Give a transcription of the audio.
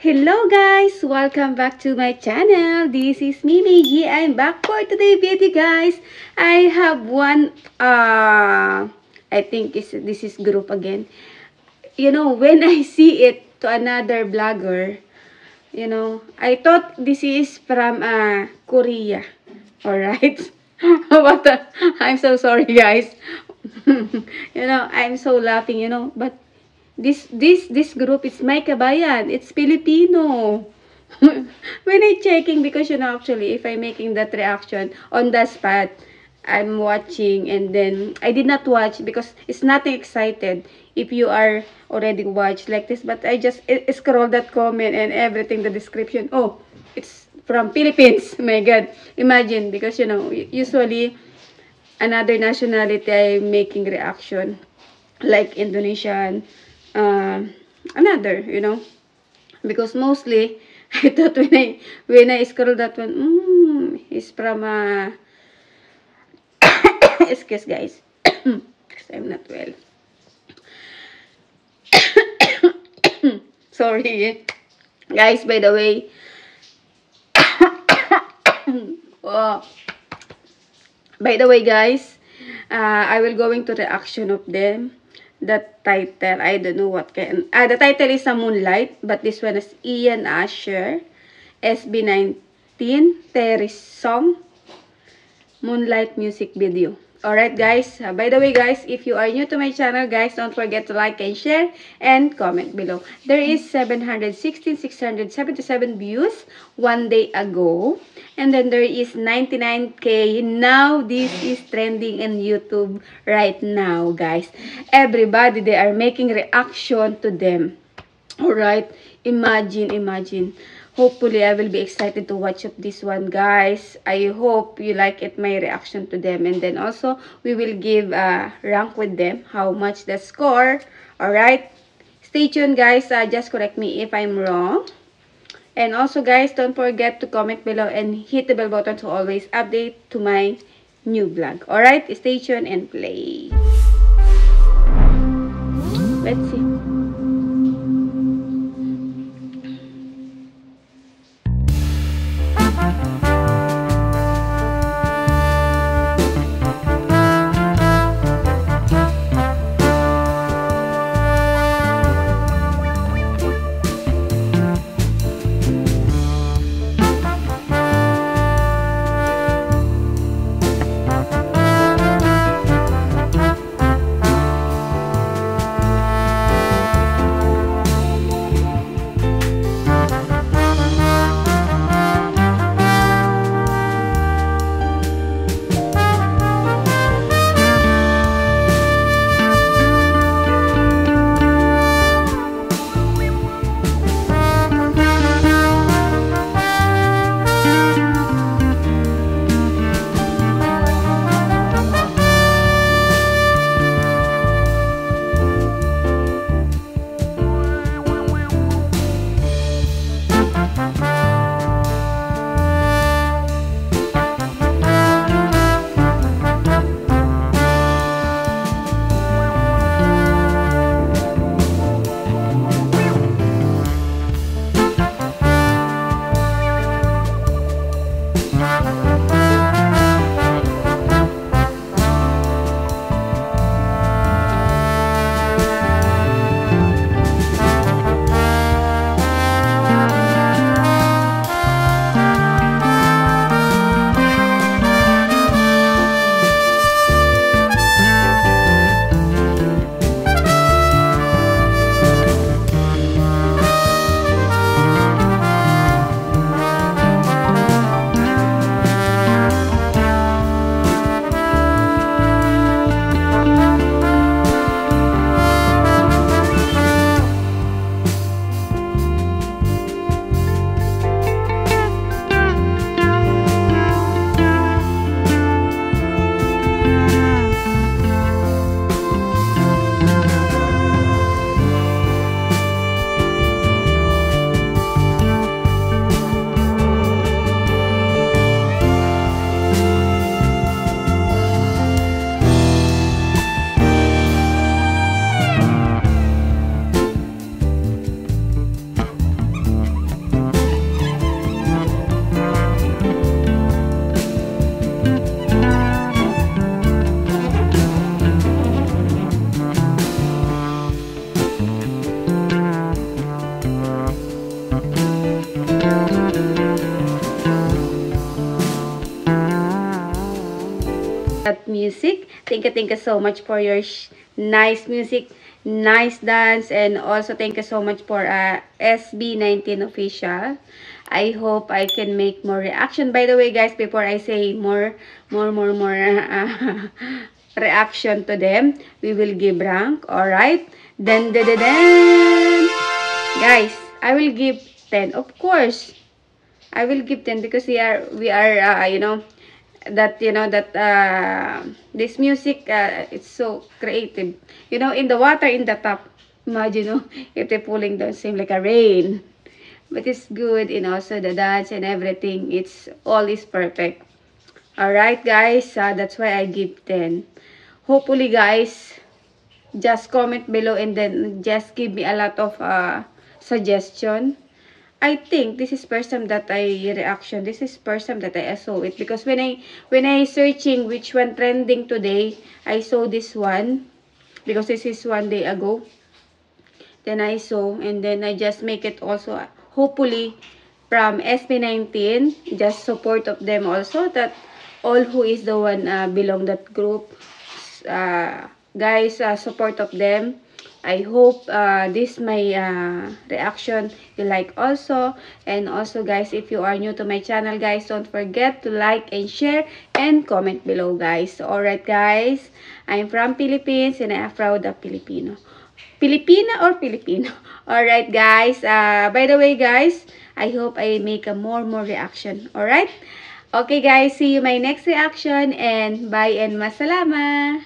Hello guys! Welcome back to my channel. This is Mimi G. I'm back for today's video guys. I have one, I think this is group again. You know, when I see it to another vlogger, you know, I thought this is from Korea. Alright? But I'm so sorry guys. You know, I'm so laughing, you know, but this group is my kabayan. It's Filipino. When I checking, because you know, actually, if I'm making that reaction on the spot, I'm watching, and then I did not watch because it's nothing excited if you are already watched like this. But I just scroll that comment and everything, the description. Oh, it's from Philippines. My God, imagine, because you know, usually another nationality I'm making reaction like Indonesian, another, you know, because mostly I thought when I scroll that one, it's from excuse guys, because I'm not well. Sorry guys, by the way. Oh, by the way guys, I will going to reaction of them. The title, I don't know what can. The title is a Moonlight, but this one is Ian Asher, SB19, Terry's song, Moonlight music video. Alright guys, by the way guys, if you are new to my channel guys, don't forget to like and share and comment below. There is 716,677 views one day ago, and then there is 99k. Now this is trending in YouTube right now guys. Everybody, they are making reaction to them. Alright, imagine. Hopefully, I will be excited to watch up this one, guys. I hope you like it, my reaction to them. And then also, we will give a rank with them, how much the score. Alright, stay tuned, guys. Just correct me if I'm wrong. And also, guys, don't forget to comment below and hit the bell button to always update to my new vlog. Alright, stay tuned and play. Let's see. music. Thank you so much for your nice music, nice dance, and also thank you so much for SB19 official. I hope I can make more reaction. By the way, guys, before I say more reaction to them, we will give rank. All right. Then. Guys, I will give 10. Of course, I will give 10 because we are that this music it's so creative. In the water in the top. Imagine, if they're pulling down, same like a rain. But it's good, and also the dance and everything. It's all is perfect. Alright, guys. That's why I give 10. Hopefully, guys, just comment below and then just give me a lot of suggestion. I think this is first time that I reaction. This is first time that I saw it because when I searching which one trending today, I saw this one because this is 1 day ago. Then I saw and then I just make it also hopefully from SB19, just support of them also that all who is the one belong that group, guys, support of them. I hope this my reaction you like also. And also, guys, if you are new to my channel, guys, don't forget to like and share and comment below, guys. Alright, guys, I'm from Philippines and I am proud of Filipino. Filipina or Filipino? Alright, guys. By the way, guys, I hope I make a more reaction. Alright? Okay, guys. See you my next reaction and bye and masalama.